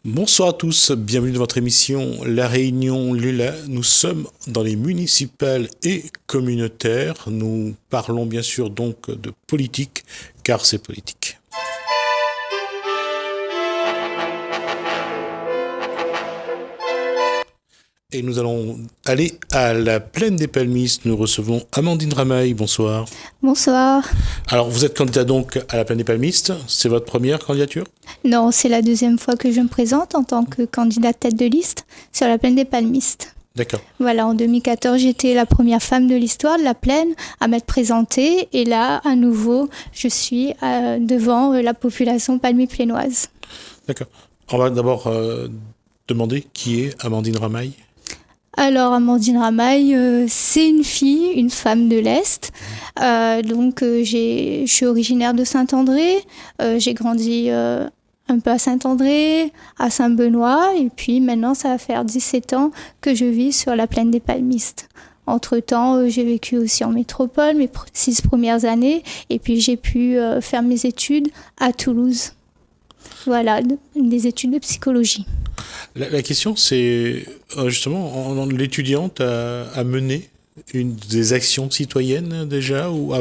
Bonsoir à tous, bienvenue dans votre émission La Réunion Lula. Nous sommes dans les municipales et communautaires. Nous parlons bien sûr donc de politique, car c'est politique. Et nous allons aller à la Plaine des Palmistes. Nous recevons Amandine Ramaille. Bonsoir. Bonsoir. Alors, vous êtes candidat donc à la Plaine des Palmistes. C'est votre première candidature ? Non, c'est la deuxième fois que je me présente en tant que candidate tête de liste sur la Plaine des Palmistes. D'accord. Voilà, en 2014, j'étais la première femme de l'histoire de la Plaine à m'être présentée. Et là, à nouveau, je suis devant la population palmi-plainoise. D'accord. On va d'abord demander qui est Amandine Ramaille. Alors, Amandine Ramaille, c'est une fille, une femme de l'Est. Je suis originaire de Saint-André. J'ai grandi un peu à Saint-André, à Saint-Benoît. Et puis maintenant, ça va faire 17 ans que je vis sur la Plaine des Palmistes. Entre-temps, j'ai vécu aussi en métropole mes 6 premières années. Et puis, j'ai pu faire mes études à Toulouse. Voilà, des études de psychologie. La question, c'est justement, l'étudiante a mené des actions citoyennes déjà, ou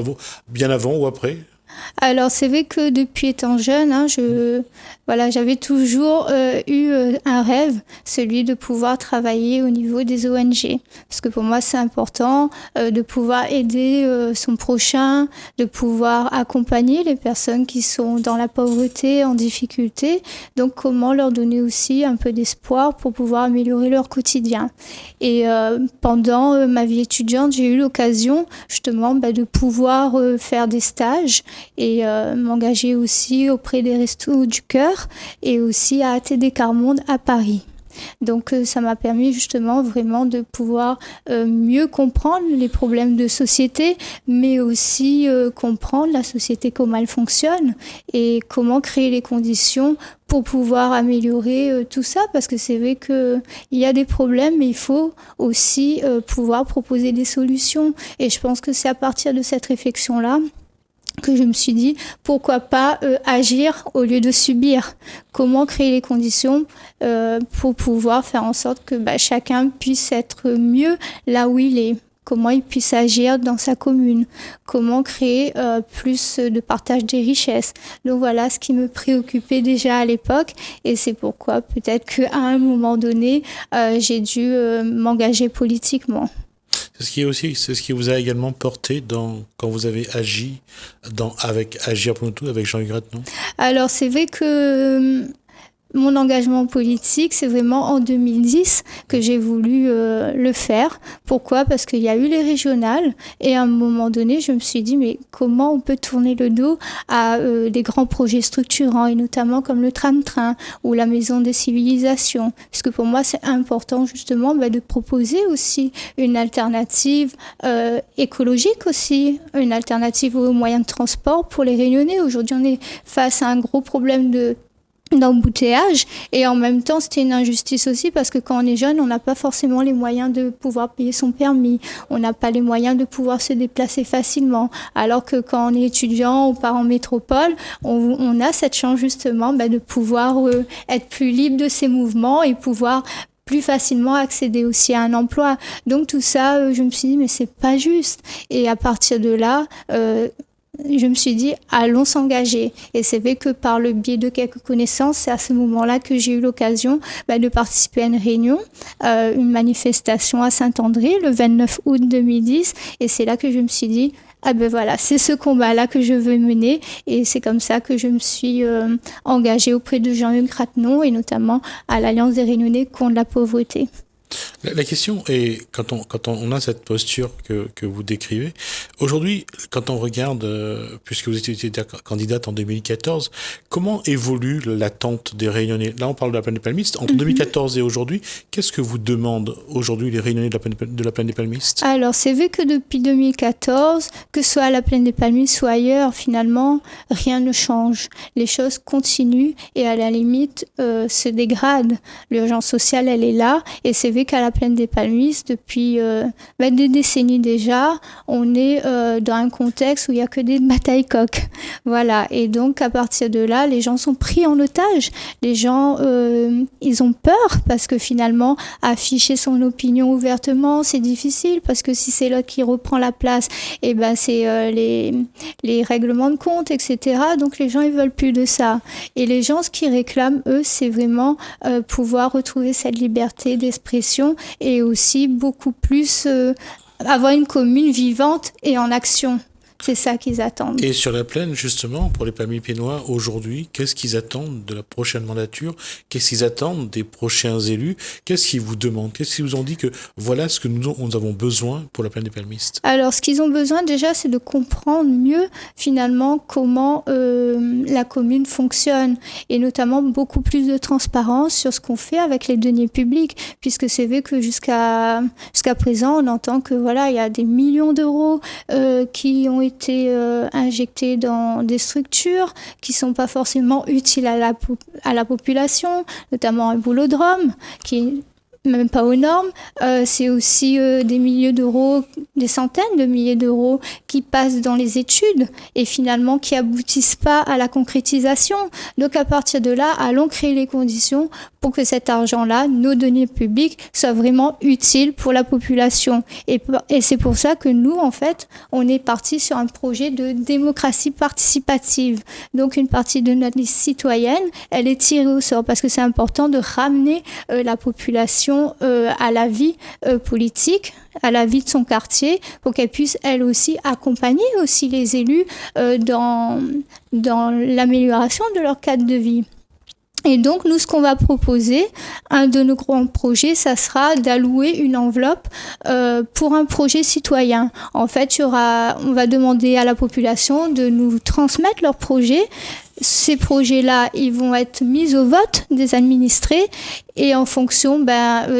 bien avant ou après ? Alors, c'est vrai que depuis étant jeune, j'avais toujours eu un rêve, celui de pouvoir travailler au niveau des ONG. Parce que pour moi, c'est important de pouvoir aider son prochain, de pouvoir accompagner les personnes qui sont dans la pauvreté, en difficulté. Donc, comment leur donner aussi un peu d'espoir pour pouvoir améliorer leur quotidien. Et pendant ma vie étudiante, j'ai eu l'occasion justement de pouvoir faire des stages et m'engager aussi auprès des Restos du Cœur et aussi à ATD Quart-Monde à Paris. Donc ça m'a permis justement vraiment de pouvoir mieux comprendre les problèmes de société, mais aussi comprendre la société, comment elle fonctionne et comment créer les conditions pour pouvoir améliorer tout ça, parce que c'est vrai qu'il y a des problèmes, mais il faut aussi pouvoir proposer des solutions. Et je pense que c'est à partir de cette réflexion-là que je me suis dit, pourquoi pas agir au lieu de subir. Comment créer les conditions pour pouvoir faire en sorte que chacun puisse être mieux là où il est. Comment il puisse agir dans sa commune. Comment créer plus de partage des richesses. Donc voilà ce qui me préoccupait déjà à l'époque. Et c'est pourquoi peut-être qu'à un moment donné, j'ai dû m'engager politiquement. C'est ce qui vous a également porté quand vous avez agi avec Agir pour nous tous, avec Jean-Hugues Rattenon. Alors c'est vrai que mon engagement politique, c'est vraiment en 2010 que j'ai voulu le faire. Pourquoi ? Parce qu'il y a eu les régionales et à un moment donné, je me suis dit, mais comment on peut tourner le dos à des grands projets structurants et notamment comme le tram-train ou la Maison des Civilisations. Parce que pour moi, c'est important justement de proposer aussi une alternative écologique aussi, une alternative aux moyens de transport pour les Réunionnais. Aujourd'hui, on est face à un gros problème d'embouteillage et en même temps c'était une injustice aussi parce que quand on est jeune on n'a pas forcément les moyens de pouvoir payer son permis, on n'a pas les moyens de pouvoir se déplacer facilement, alors que quand on est étudiant, on part en métropole, on a cette chance justement de pouvoir être plus libre de ses mouvements et pouvoir plus facilement accéder aussi à un emploi. Donc tout ça, je me suis dit mais c'est pas juste. Et à partir de là, je me suis dit, allons s'engager. Et c'est vrai que par le biais de quelques connaissances, c'est à ce moment-là que j'ai eu l'occasion de participer à une réunion, une manifestation à Saint-André, le 29 août 2010. Et c'est là que je me suis dit, c'est ce combat-là que je veux mener. Et c'est comme ça que je me suis engagée auprès de Jean-Hugues Rattenon et notamment à l'Alliance des Réunionnais contre la pauvreté. La question est, quand on a cette posture que vous décrivez, aujourd'hui, quand on regarde, puisque vous étiez candidate en 2014, comment évolue l'attente des Réunionnais ? Là, on parle de la Plaine des Palmistes. Entre 2014 et aujourd'hui, qu'est-ce que vous demandent aujourd'hui les Réunionnais de la Plaine des Palmistes ? Alors, c'est vrai que depuis 2014, que ce soit à la Plaine des Palmistes ou ailleurs, finalement, rien ne change. Les choses continuent et à la limite se dégradent. L'urgence sociale, elle est là. Et c'est vrai qu'à la plaine des Palmistes, depuis des décennies déjà, on est dans un contexte où il n'y a que des batailles coqs. Voilà. Et donc, à partir de là, les gens sont pris en otage. Les gens, ils ont peur parce que finalement, afficher son opinion ouvertement, c'est difficile parce que si c'est l'autre qui reprend la place, c'est les règlements de compte, etc. Donc, les gens, ils veulent plus de ça. Et les gens, ce qu'ils réclament, eux, c'est vraiment pouvoir retrouver cette liberté d'expression et aussi beaucoup plus avoir une commune vivante et en action. C'est ça qu'ils attendent. Et sur la plaine, justement, pour les Palmiers-Pénois, aujourd'hui, qu'est-ce qu'ils attendent de la prochaine mandature? Qu'est-ce qu'ils attendent des prochains élus? Qu'est-ce qu'ils vous demandent? Qu'est-ce qu'ils vous ont dit que voilà ce que nous avons besoin pour la plaine des Palmistes? Alors, ce qu'ils ont besoin déjà, c'est de comprendre mieux, finalement, comment la commune fonctionne et notamment beaucoup plus de transparence sur ce qu'on fait avec les deniers publics, puisque c'est vrai que jusqu'à présent, on entend que voilà, il y a des millions d'euros qui ont été injectés dans des structures qui ne sont pas forcément utiles à la population, notamment un boulodrome qui est même pas aux normes. C'est aussi des milliers d'euros, des centaines de milliers d'euros qui passent dans les études et finalement qui aboutissent pas à la concrétisation. Donc à partir de là, allons créer les conditions pour que cet argent-là, nos deniers publics, soient vraiment utiles pour la population. Et c'est pour ça que nous, en fait, on est parti sur un projet de démocratie participative. Donc une partie de notre liste citoyenne, elle est tirée au sort parce que c'est important de ramener la population à la vie politique, à la vie de son quartier, pour qu'elle puisse elle aussi accompagner aussi les élus dans l'amélioration de leur cadre de vie. Et donc, nous, ce qu'on va proposer, un de nos grands projets, ça sera d'allouer une enveloppe pour un projet citoyen. En fait, on va demander à la population de nous transmettre leurs projets. Ces projets-là, ils vont être mis au vote des administrés et en fonction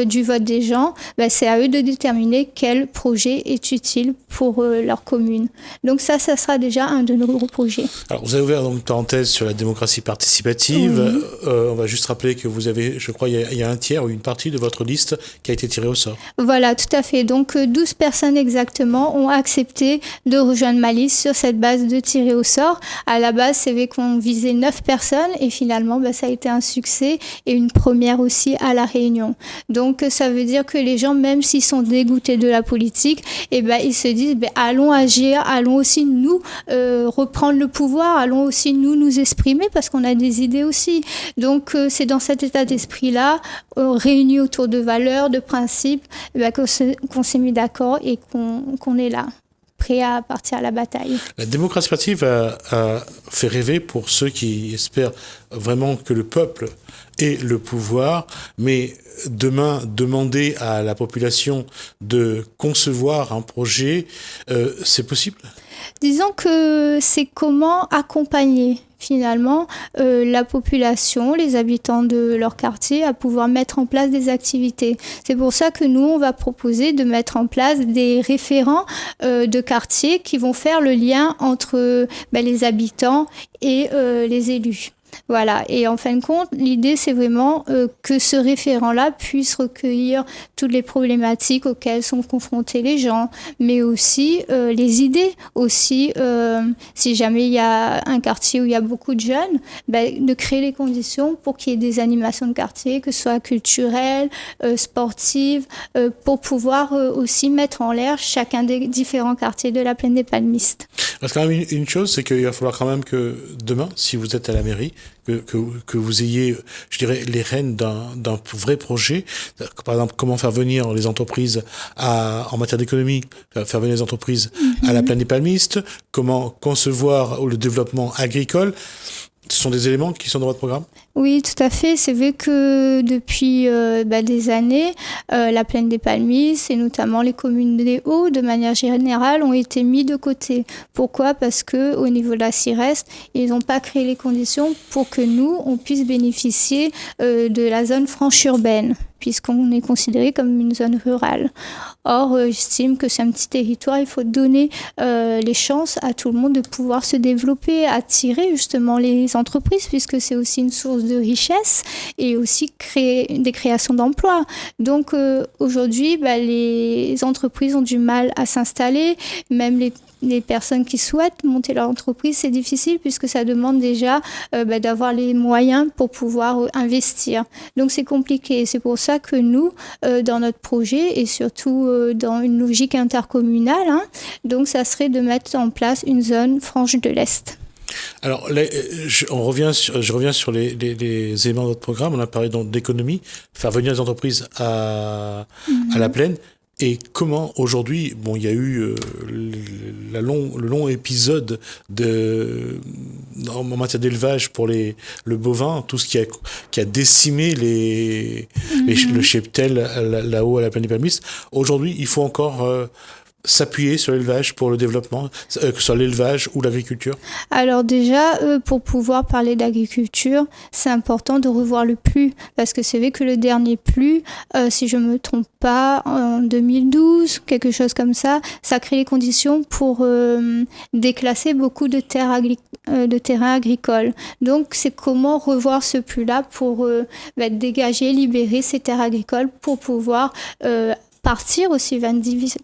du vote des gens, c'est à eux de déterminer quel projet est utile pour leur commune. Donc ça sera déjà un de nos gros projets. Alors vous avez ouvert donc une parenthèse sur la démocratie participative. Oui. On va juste rappeler que vous avez, je crois, il y a un tiers ou une partie de votre liste qui a été tirée au sort. Voilà, tout à fait. Donc 12 personnes exactement ont accepté de rejoindre ma liste sur cette base de tirer au sort. À la base, c'est vrai qu'on visait 9 personnes et finalement, ça a été un succès et une première aussi à La Réunion. Donc, ça veut dire que les gens, même s'ils sont dégoûtés de la politique, ils se disent, allons agir, allons aussi nous reprendre le pouvoir, allons aussi nous exprimer parce qu'on a des idées aussi. Donc, c'est dans cet état d'esprit-là, réunis autour de valeurs, de principes, qu'on s'est mis d'accord et qu'on est là, prêt à partir à la bataille. La démocratie participative a fait rêver pour ceux qui espèrent vraiment que le peuple ait le pouvoir, mais demain, demander à la population de concevoir un projet, c'est possible ? Disons que c'est comment accompagner finalement la population, les habitants de leur quartier à pouvoir mettre en place des activités. C'est pour ça que nous, on va proposer de mettre en place des référents de quartier qui vont faire le lien entre les habitants et les élus. Voilà, et en fin de compte, l'idée c'est vraiment que ce référent-là puisse recueillir toutes les problématiques auxquelles sont confrontés les gens, mais aussi les idées, aussi si jamais il y a un quartier où il y a beaucoup de jeunes, de créer les conditions pour qu'il y ait des animations de quartier, que ce soit culturelles, sportives, pour pouvoir aussi mettre en l'air chacun des différents quartiers de la plaine des Palmistes. Parce que quand même une chose, c'est qu'il va falloir quand même que demain, si vous êtes à la mairie, que vous ayez, je dirais, les rênes d'un vrai projet. Par exemple, comment faire venir les entreprises en matière d'économie, faire venir les entreprises à la plaine des Palmistes, comment concevoir le développement agricole. Ce sont des éléments qui sont dans votre programme ? Oui, tout à fait. C'est vrai que depuis des années, la plaine des Palmistes et notamment les communes des Hauts, de manière générale, ont été mis de côté. Pourquoi ? Parce que au niveau de la CIREST, ils n'ont pas créé les conditions pour que nous, on puisse bénéficier de la zone franche urbaine. puisqu'on est considéré comme une zone rurale. Or, j'estime que c'est un petit territoire, il faut donner les chances à tout le monde de pouvoir se développer, attirer justement les entreprises, puisque c'est aussi une source de richesse et aussi créer des créations d'emplois. Donc aujourd'hui, les entreprises ont du mal à s'installer, même les personnes qui souhaitent monter leur entreprise, c'est difficile puisque ça demande déjà d'avoir les moyens pour pouvoir investir. Donc c'est compliqué. C'est pour ça que nous, dans notre projet et surtout dans une logique intercommunale, donc ça serait de mettre en place une zone franche de l'Est. Alors, là, je reviens sur les éléments de votre programme. On a parlé donc d'économie, faire venir les entreprises à la plaine. Et comment aujourd'hui, il y a eu le long épisode en matière d'élevage pour le bovin, tout ce qui a décimé le cheptel là-haut à la plaine des Palmistes. Aujourd'hui, il faut encore s'appuyer sur l'élevage pour le développement, que ce soit l'élevage ou l'agriculture? Alors déjà, pour pouvoir parler d'agriculture, c'est important de revoir le PLU, parce que c'est vrai que le dernier PLU, si je ne me trompe pas, en 2012, quelque chose comme ça crée les conditions pour déclasser beaucoup de terrains agricoles. Donc c'est comment revoir ce PLU-là pour dégager, libérer ces terres agricoles pour pouvoir partir aussi vers une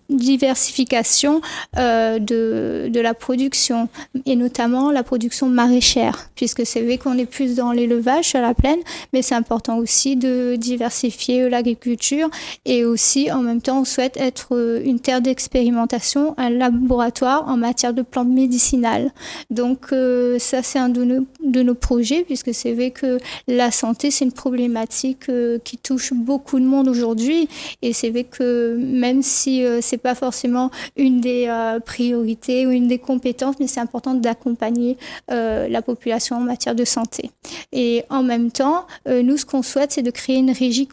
diversification de la production, et notamment la production maraîchère, puisque c'est vrai qu'on est plus dans l'élevage sur la plaine, mais c'est important aussi de diversifier l'agriculture, et aussi en même temps on souhaite être une terre d'expérimentation, un laboratoire en matière de plantes médicinales. Donc ça c'est un de nos projets, puisque c'est vrai que la santé c'est une problématique qui touche beaucoup de monde aujourd'hui, et c'est vrai que même si c'est pas forcément une des priorités ou une des compétences, mais c'est important d'accompagner la population en matière de santé. Et en même temps, nous, ce qu'on souhaite, c'est de créer une régie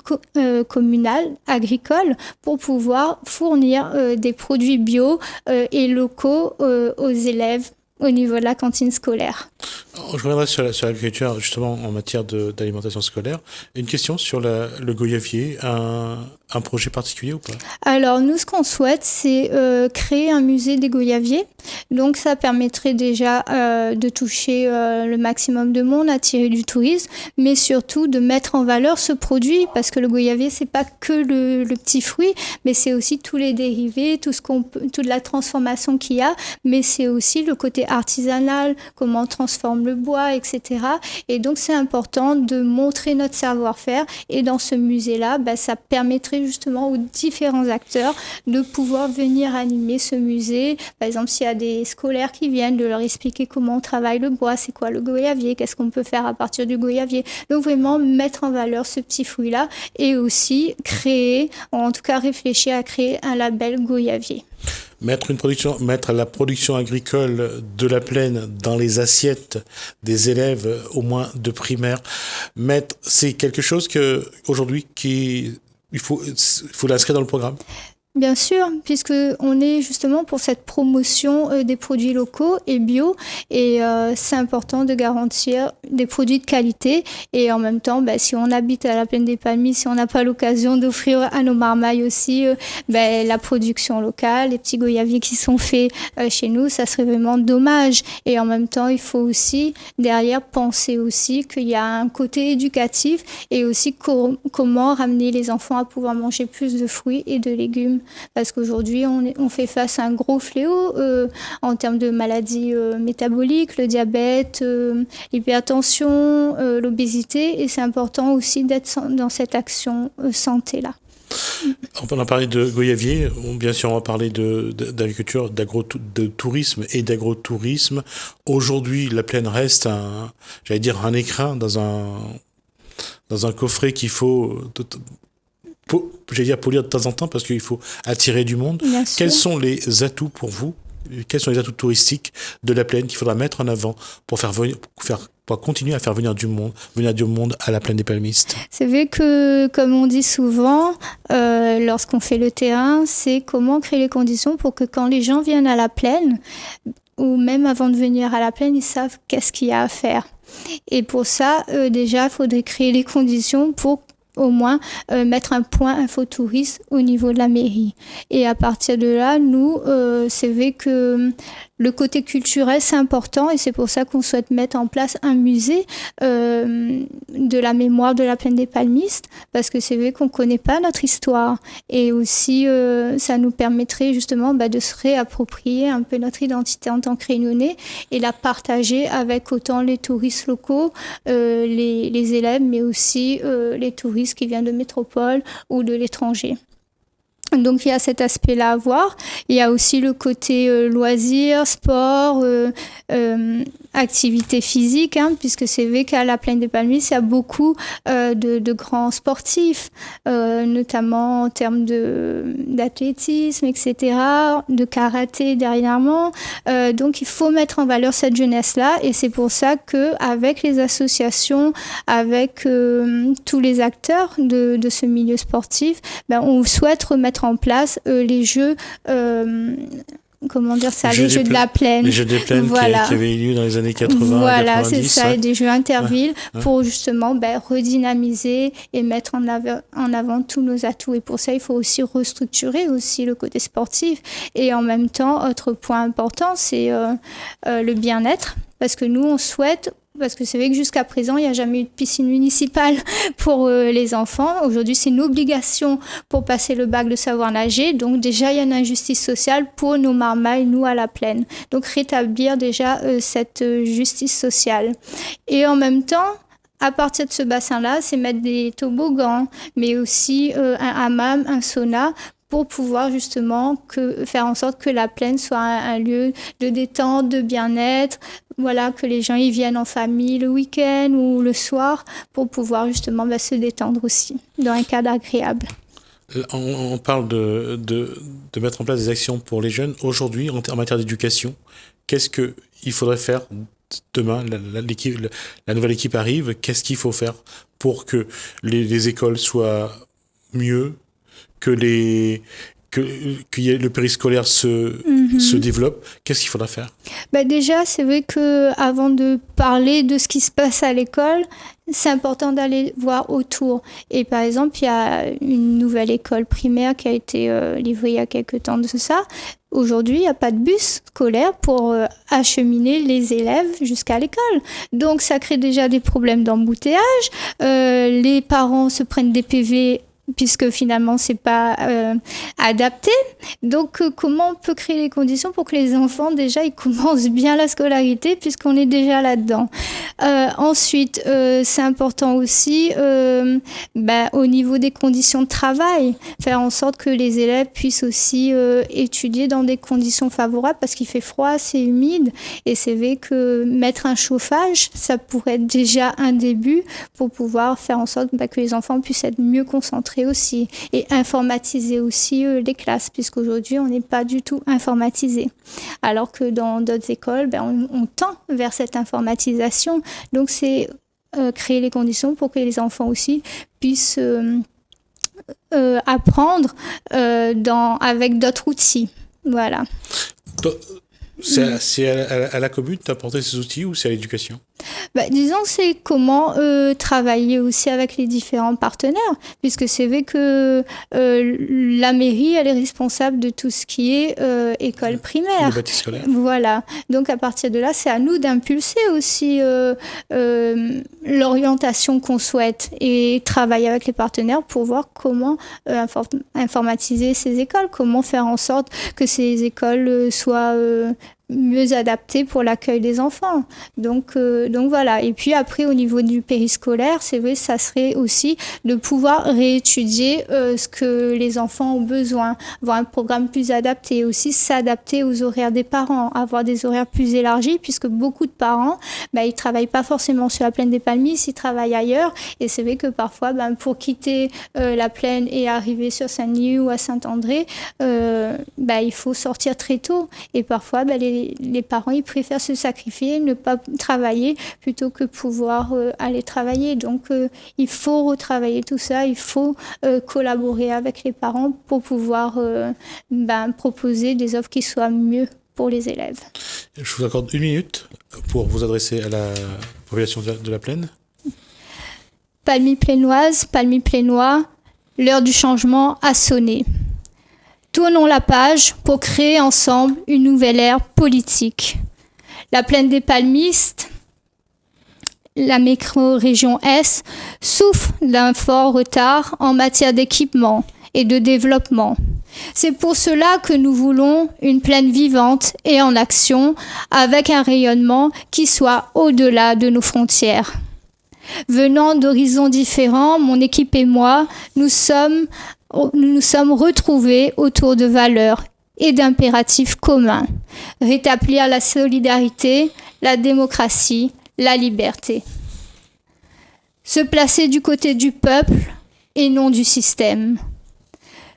communale agricole pour pouvoir fournir des produits bio et locaux aux élèves au niveau de la cantine scolaire. Je reviendrai sur l'agriculture, justement, en matière d'alimentation scolaire. Une question sur le goyavier, un projet particulier ou pas? Alors, nous, ce qu'on souhaite, c'est créer un musée des goyaviers. Donc, ça permettrait déjà de toucher le maximum de monde, attirer du tourisme, mais surtout de mettre en valeur ce produit, parce que le goyavier, c'est pas que le petit fruit, mais c'est aussi tous les dérivés, toute la transformation qu'il y a, mais c'est aussi le côté artisanal, comment on transforme le bois, etc. Et donc, c'est important de montrer notre savoir-faire. Et dans ce musée-là, ça permettrait justement aux différents acteurs de pouvoir venir animer ce musée. Par exemple, s'il y a des scolaires qui viennent, de leur expliquer comment on travaille le bois, c'est quoi le goyavier, qu'est-ce qu'on peut faire à partir du goyavier. Donc, vraiment mettre en valeur ce petit fruit-là et aussi créer, ou en tout cas réfléchir à créer un label goyavier. Mettre la production agricole de la plaine dans les assiettes des élèves, au moins de primaire, c'est quelque chose que aujourd'hui il faut l'inscrire dans le programme. Bien sûr, puisqu'on est justement pour cette promotion des produits locaux et bio, et c'est important de garantir des produits de qualité, et en même temps, si on habite à la plaine des Palmistes, si on n'a pas l'occasion d'offrir à nos marmailles aussi la production locale, les petits goyaviers qui sont faits chez nous, ça serait vraiment dommage. Et en même temps, il faut aussi derrière penser aussi qu'il y a un côté éducatif, et aussi comment ramener les enfants à pouvoir manger plus de fruits et de légumes. Parce qu'aujourd'hui, on fait face à un gros fléau en termes de maladies métaboliques, le diabète, l'hypertension, l'obésité, et c'est important aussi d'être dans cette action santé-là. On a parlé de goyavier, bien sûr on va parler d'agriculture, de tourisme et d'agro-tourisme. Aujourd'hui, la plaine reste un écrin dans un coffret qu'il faut... polir de temps en temps, parce qu'il faut attirer du monde. Quels sont les atouts pour vous? Quels sont les atouts touristiques de la plaine qu'il faudra mettre en avant pour continuer à faire venir du monde à la plaine des Palmistes? C'est vrai que, comme on dit souvent, lorsqu'on fait le terrain, c'est comment créer les conditions pour que quand les gens viennent à la plaine, ou même avant de venir à la plaine, ils savent qu'est-ce qu'il y a à faire. Et pour ça, déjà, il faudrait créer les conditions pour au moins mettre un point infotouriste au niveau de la mairie. Et à partir de là, nous, c'est vrai que le côté culturel, c'est important et c'est pour ça qu'on souhaite mettre en place un musée de la mémoire de la plaine des Palmistes, parce que c'est vrai qu'on ne connaît pas notre histoire. Et aussi, ça nous permettrait justement de se réapproprier un peu notre identité en tant que Réunionnais et la partager avec autant les touristes locaux, les élèves, mais aussi les touristes qui viennent de métropole ou de l'étranger. Donc il y a cet aspect-là à voir. Il y a aussi le côté loisirs, sport, activité physique, puisque c'est vrai qu'à la Plaine des Palmistes, il y a beaucoup de grands sportifs, notamment en termes d'athlétisme, etc., de karaté dernièrement. Donc il faut mettre en valeur cette jeunesse-là et c'est pour ça qu'avec les associations, avec tous les acteurs de ce milieu sportif, on souhaite remettre en place les jeux les jeux de la plaine. Les jeux des plaines voilà. qui avaient eu lieu dans les années 80, voilà, 90. C'est ça, et des jeux intervilles pour justement redynamiser et mettre en avant tous nos atouts. Et pour ça, il faut aussi restructurer aussi le côté sportif. Et en même temps, autre point important, c'est le bien-être. Parce que nous, on souhaite... Parce que c'est vrai que jusqu'à présent, il n'y a jamais eu de piscine municipale pour les enfants. Aujourd'hui, c'est une obligation pour passer le bac de savoir nager. Donc déjà, il y a une injustice sociale pour nos marmailles, nous, à la plaine. Donc rétablir déjà cette justice sociale. Et en même temps, à partir de ce bassin-là, c'est mettre des toboggans, mais aussi un hammam, un sauna, pour pouvoir justement faire en sorte que la plaine soit un lieu de détente, de bien-être, voilà, que les gens y viennent en famille le week-end ou le soir pour pouvoir justement se détendre aussi dans un cadre agréable. On parle de mettre en place des actions pour les jeunes. Aujourd'hui, en matière d'éducation, qu'est-ce qu'il faudrait faire demain? La nouvelle équipe arrive. Qu'est-ce qu'il faut faire pour que les écoles soient mieux, que le périscolaire se développe? Qu'est-ce qu'il faudra faire? Déjà, c'est vrai qu'avant de parler de ce qui se passe à l'école, c'est important d'aller voir autour. Et par exemple, il y a une nouvelle école primaire qui a été livrée il y a quelques temps de ça. Aujourd'hui, il n'y a pas de bus scolaire pour acheminer les élèves jusqu'à l'école. Donc, ça crée déjà des problèmes d'embouteillage. Les parents se prennent des PV puisque finalement c'est pas adapté. Donc comment on peut créer les conditions pour que les enfants déjà ils commencent bien la scolarité puisqu'on est déjà là-dedans. Ensuite c'est important aussi au niveau des conditions de travail, faire en sorte que les élèves puissent aussi étudier dans des conditions favorables parce qu'il fait froid, c'est humide et c'est vrai que mettre un chauffage ça pourrait être déjà un début pour pouvoir faire en sorte que les enfants puissent être mieux concentrés aussi et informatiser aussi les classes puisqu'aujourd'hui on n'est pas du tout informatisé alors que dans d'autres écoles on tend vers cette informatisation donc c'est créer les conditions pour que les enfants aussi puissent apprendre avec d'autres outils. Voilà. C'est à la commune d'apporter ces outils ou c'est à l'éducation? Disons c'est comment travailler aussi avec les différents partenaires, puisque c'est vrai que la mairie, elle est responsable de tout ce qui est école primaire. Le bâti scolaire. Voilà. Donc à partir de là, c'est à nous d'impulser aussi l'orientation qu'on souhaite et travailler avec les partenaires pour voir comment informatiser ces écoles, comment faire en sorte que ces écoles soient mieux adapté pour l'accueil des enfants. Donc voilà. Et puis après, au niveau du périscolaire, c'est vrai, ça serait aussi de pouvoir réétudier ce que les enfants ont besoin, avoir un programme plus adapté, aussi s'adapter aux horaires des parents, avoir des horaires plus élargis, puisque beaucoup de parents, ils travaillent pas forcément sur la plaine des Palmistes, ils travaillent ailleurs. Et c'est vrai que parfois, pour quitter la plaine et arriver sur Saint-Denis ou à Saint-André, il faut sortir très tôt. Et parfois, les parents, ils préfèrent se sacrifier, ne pas travailler, plutôt que pouvoir aller travailler. Donc, il faut retravailler tout ça, il faut collaborer avec les parents pour pouvoir proposer des offres qui soient mieux pour les élèves. Je vous accorde 1 minute pour vous adresser à la population de la plaine. Palmy plénoise, Palmy plénois, l'heure du changement a sonné. Tournons la page pour créer ensemble une nouvelle ère politique. La plaine des palmistes, la micro-région Est, souffre d'un fort retard en matière d'équipement et de développement. C'est pour cela que nous voulons une plaine vivante et en action, avec un rayonnement qui soit au-delà de nos frontières. Venant d'horizons différents, mon équipe et moi, nous nous sommes retrouvés autour de valeurs et d'impératifs communs. Rétablir la solidarité, la démocratie, la liberté. Se placer du côté du peuple et non du système.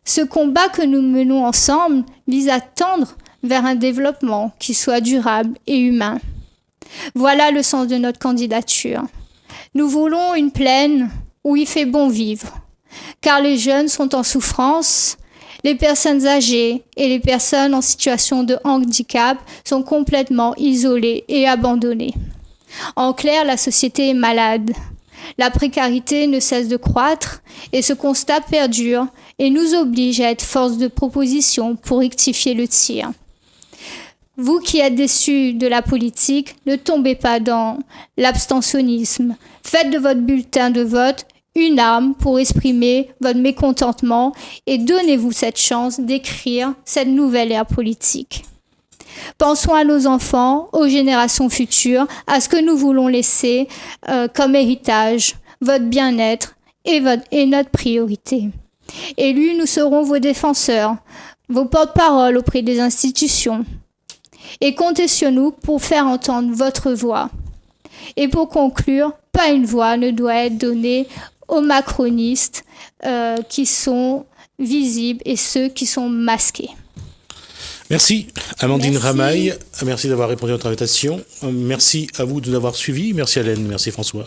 Ce combat que nous menons ensemble vise à tendre vers un développement qui soit durable et humain. Voilà le sens de notre candidature. Nous voulons une plaine où il fait bon vivre, car les jeunes sont en souffrance, les personnes âgées et les personnes en situation de handicap sont complètement isolées et abandonnées. En clair, la société est malade. La précarité ne cesse de croître et ce constat perdure et nous oblige à être force de proposition pour rectifier le tir. Vous qui êtes déçus de la politique, ne tombez pas dans l'abstentionnisme. Faites de votre bulletin de vote une arme pour exprimer votre mécontentement et donnez-vous cette chance d'écrire cette nouvelle ère politique. Pensons à nos enfants, aux générations futures, à ce que nous voulons laisser comme héritage. Votre bien-être est notre priorité. Élus, nous serons vos défenseurs, vos porte-parole auprès des institutions. Et comptez sur nous pour faire entendre votre voix. Et pour conclure, pas une voix ne doit être donnée aux macronistes qui sont visibles et ceux qui sont masqués. Merci Amandine Ramaille, merci d'avoir répondu à notre invitation. Merci à vous de nous avoir suivis. Merci Hélène, merci François.